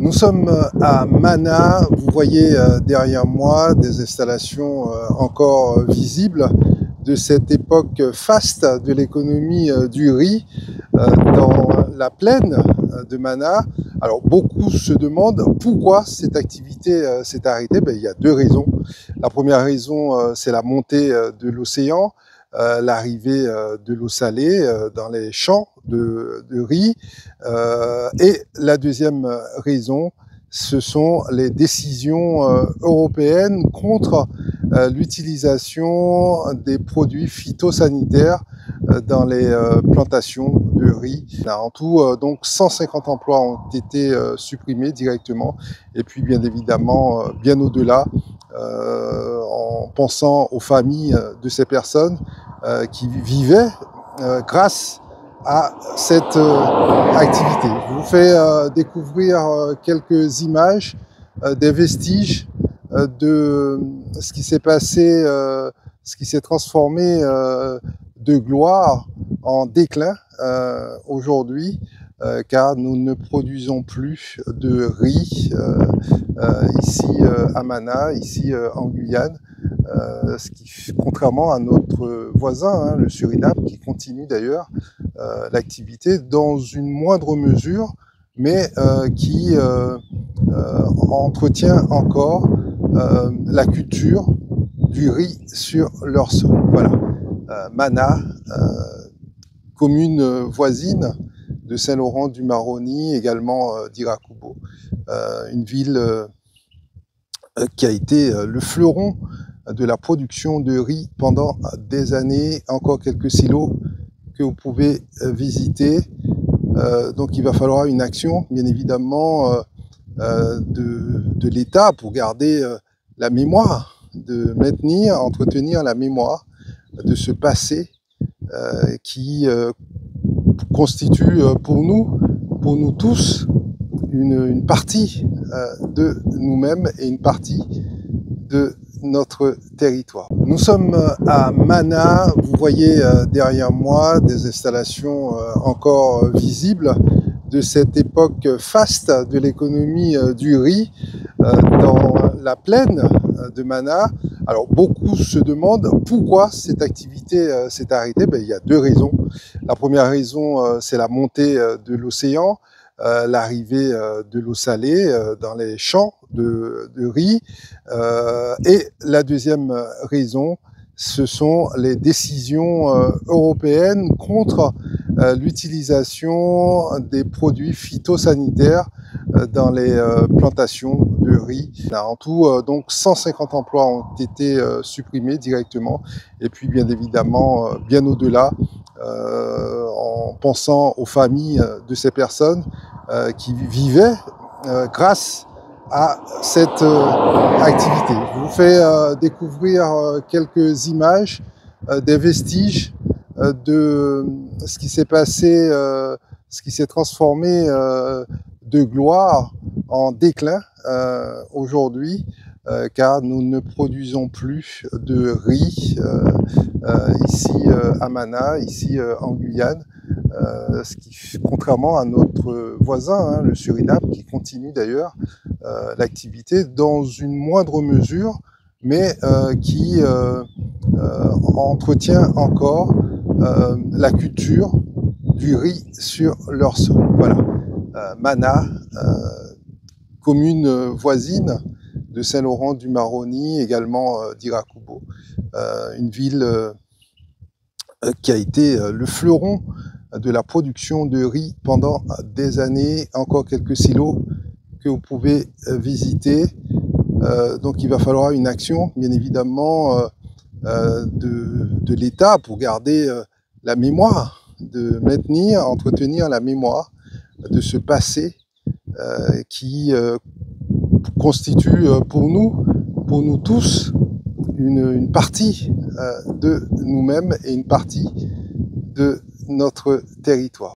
Nous sommes à Mana, vous voyez derrière moi des installations encore visibles de cette époque faste de l'économie du riz dans la plaine de Mana. Alors beaucoup se demandent pourquoi cette activité s'est arrêtée. Il y a deux raisons. La première raison, c'est la montée de l'océan, l'arrivée de l'eau salée dans les champs de riz. Et la deuxième raison, ce sont les décisions européennes contre l'utilisation des produits phytosanitaires dans les plantations de riz. En tout, donc 150 emplois ont été supprimés directement, et puis bien évidemment, bien au-delà, en pensant aux familles de ces personnes qui vivaient grâce à cette activité. Je vous fais découvrir quelques images, des vestiges de ce qui s'est passé, ce qui s'est transformé de gloire en déclin aujourd'hui, car nous ne produisons plus de riz ici à Mana, ici en Guyane. Ce qui, contrairement à notre voisin, le Suriname, qui continue d'ailleurs l'activité dans une moindre mesure, mais qui entretient encore la culture du riz sur leur sol. Voilà, Mana, commune voisine de Saint-Laurent-du-Maroni, également d'Irakubo, une ville qui a été le fleuron de la production de riz pendant des années, encore quelques silos que vous pouvez visiter. Donc il va falloir une action, bien évidemment, de l'État pour garder la mémoire, de maintenir, entretenir la mémoire de ce passé qui constitue pour nous tous, une partie de nous-mêmes et une partie de notre territoire. Nous sommes à Mana, vous voyez derrière moi des installations encore visibles de cette époque faste de l'économie du riz dans la plaine de Mana. Alors beaucoup se demandent pourquoi cette activité s'est arrêtée. Il y a deux raisons. La première raison, c'est la montée de l'océan, l'arrivée de l'eau salée dans les champs de riz. Et la deuxième raison, ce sont les décisions européennes contre l'utilisation des produits phytosanitaires dans les plantations de riz. En tout, donc 150 emplois ont été supprimés directement, et puis bien évidemment, bien au-delà, en pensant aux familles de ces personnes qui vivaient grâce à cette activité. Je vous fais découvrir quelques images, des vestiges de ce qui s'est passé, ce qui s'est transformé de gloire en déclin aujourd'hui, car nous ne produisons plus de riz ici à Mana, ici en Guyane. Ce qui, contrairement à notre voisin, le Suriname, qui continue d'ailleurs l'activité dans une moindre mesure, mais qui entretient encore la culture du riz sur leur sol. Voilà, Mana, commune voisine de Saint-Laurent-du-Maroni, également d'Irakubo, une ville qui a été le fleuron de la production de riz pendant des années, encore quelques silos que vous pouvez visiter. Donc il va falloir une action, bien évidemment, de l'État pour garder la mémoire, de maintenir, entretenir la mémoire de ce passé qui constitue pour nous tous, une partie de nous-mêmes et une partie de notre territoire.